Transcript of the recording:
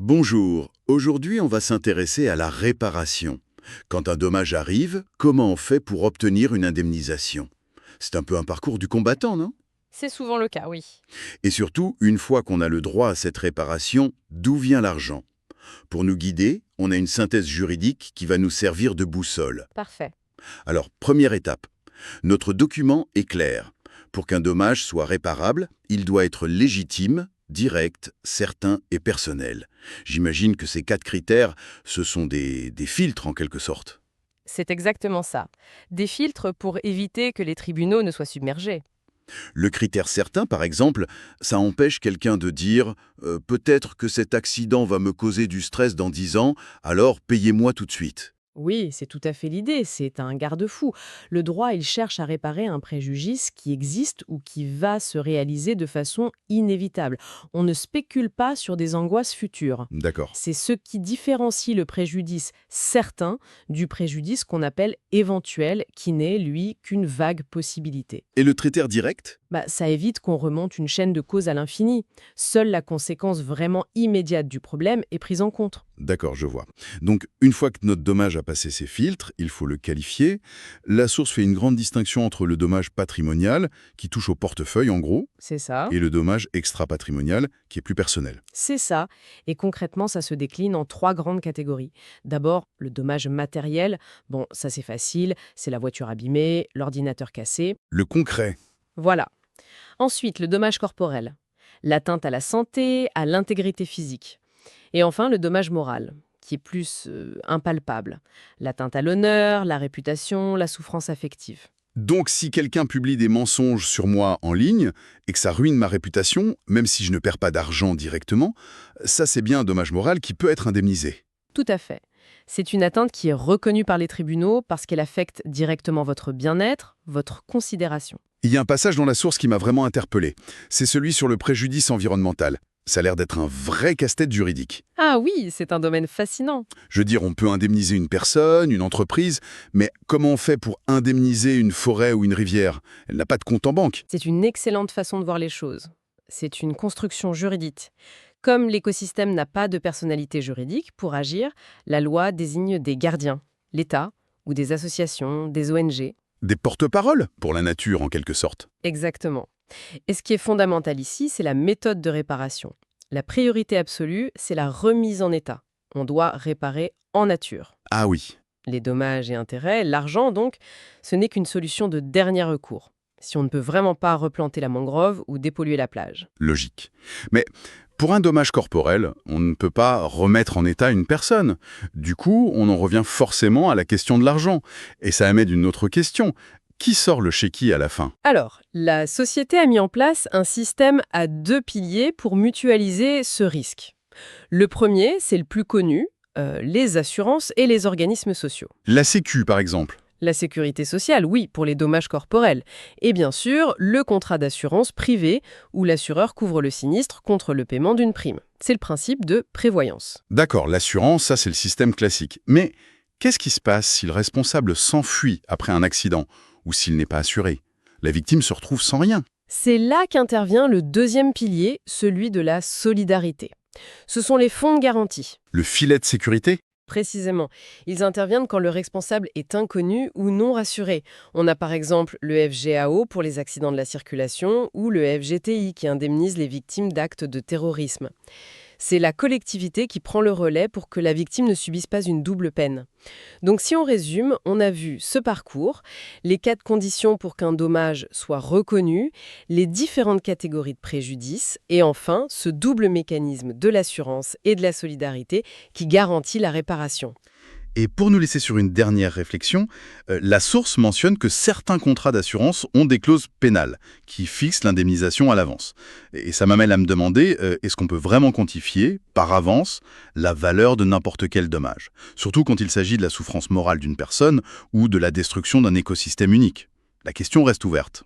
Bonjour, aujourd'hui on va s'intéresser à la réparation. Quand un dommage arrive, comment on fait pour obtenir une indemnisation? C'est un peu un parcours du combattant, non? C'est souvent le cas, oui. Et surtout, une fois qu'on a le droit à cette réparation, d'où vient l'argent? Pour nous guider, on a une synthèse juridique qui va nous servir de boussole. Parfait. Alors, première étape, notre document est clair. Pour qu'un dommage soit réparable, il doit être légitime, direct, certain et personnel. J'imagine que ces 4 critères, ce sont des filtres en quelque sorte. C'est exactement ça. Des filtres pour éviter que les tribunaux ne soient submergés. Le critère certain, par exemple, ça empêche quelqu'un de dire peut-être que cet accident va me causer du stress dans 10 ans, alors payez-moi tout de suite. Oui, c'est tout à fait l'idée, c'est un garde-fou. Le droit, il cherche à réparer un préjudice qui existe ou qui va se réaliser de façon inévitable. On ne spécule pas sur des angoisses futures. D'accord. C'est ce qui différencie le préjudice certain du préjudice qu'on appelle éventuel, qui n'est, lui, qu'une vague possibilité. Et le critère direct? Ça évite qu'on remonte une chaîne de causes à l'infini. Seule la conséquence vraiment immédiate du problème est prise en compte. D'accord, je vois. Donc, une fois que notre dommage a passé ses filtres, il faut le qualifier. La source fait une grande distinction entre le dommage patrimonial, qui touche au portefeuille en gros, C'est ça. et le dommage extra-patrimonial, qui est plus personnel. C'est ça. Et concrètement, ça se décline en 3 grandes catégories. D'abord, le dommage matériel. Bon, ça c'est facile, c'est la voiture abîmée, l'ordinateur cassé. Le concret. Voilà. Ensuite, le dommage corporel. L'atteinte à la santé, à l'intégrité physique. Et enfin, le dommage moral, qui est plus impalpable. L'atteinte à l'honneur, la réputation, la souffrance affective. Donc, si quelqu'un publie des mensonges sur moi en ligne, et que ça ruine ma réputation, même si je ne perds pas d'argent directement, ça c'est bien un dommage moral qui peut être indemnisé. Tout à fait. C'est une atteinte qui est reconnue par les tribunaux parce qu'elle affecte directement votre bien-être, votre considération. Il y a un passage dans la source qui m'a vraiment interpellé. C'est celui sur le préjudice environnemental. Ça a l'air d'être un vrai casse-tête juridique. Ah oui, c'est un domaine fascinant. Je veux dire, on peut indemniser une personne, une entreprise, mais comment on fait pour indemniser une forêt ou une rivière? Elle n'a pas de compte en banque. C'est une excellente façon de voir les choses. C'est une construction juridique. Comme l'écosystème n'a pas de personnalité juridique pour agir, la loi désigne des gardiens, l'État ou des associations, des ONG. Des porte-paroles pour la nature, en quelque sorte. Exactement. Et ce qui est fondamental ici, c'est la méthode de réparation. La priorité absolue, c'est la remise en état. On doit réparer en nature. Ah oui, Les dommages et intérêts, l'argent donc, ce n'est qu'une solution de dernier recours. Si on ne peut vraiment pas replanter la mangrove ou dépolluer la plage. logique. Mais pour un dommage corporel, on ne peut pas remettre en état une personne. Du coup, on en revient forcément à la question de l'argent. Et ça amène une autre question. Qui sort le chéquier à la fin? Alors, la société a mis en place un système à 2 piliers pour mutualiser ce risque. Le premier, c'est le plus connu, les assurances et les organismes sociaux. La Sécu, par exemple. La sécurité sociale, oui, pour les dommages corporels. Et bien sûr, le contrat d'assurance privé, où l'assureur couvre le sinistre contre le paiement d'une prime. C'est le principe de prévoyance. D'accord, l'assurance, ça c'est le système classique. Mais qu'est-ce qui se passe si le responsable s'enfuit après un accident ou s'il n'est pas assuré? La victime se retrouve sans rien. C'est là qu'intervient le deuxième pilier, celui de la solidarité. Ce sont les fonds de garantie. Le filet de sécurité? Précisément. Ils interviennent quand le responsable est inconnu ou non rassuré. On a par exemple le FGAO pour les accidents de la circulation ou le FGTI qui indemnise les victimes d'actes de terrorisme. C'est la collectivité qui prend le relais pour que la victime ne subisse pas une double peine. Donc si on résume, on a vu ce parcours, les 4 conditions pour qu'un dommage soit reconnu, les différentes catégories de préjudice et enfin ce double mécanisme de l'assurance et de la solidarité qui garantit la réparation. Et pour nous laisser sur une dernière réflexion, la source mentionne que certains contrats d'assurance ont des clauses pénales qui fixent l'indemnisation à l'avance. Et ça m'amène à me demander, est-ce qu'on peut vraiment quantifier, par avance, la valeur de n'importe quel dommage? Surtout quand il s'agit de la souffrance morale d'une personne ou de la destruction d'un écosystème unique. La question reste ouverte.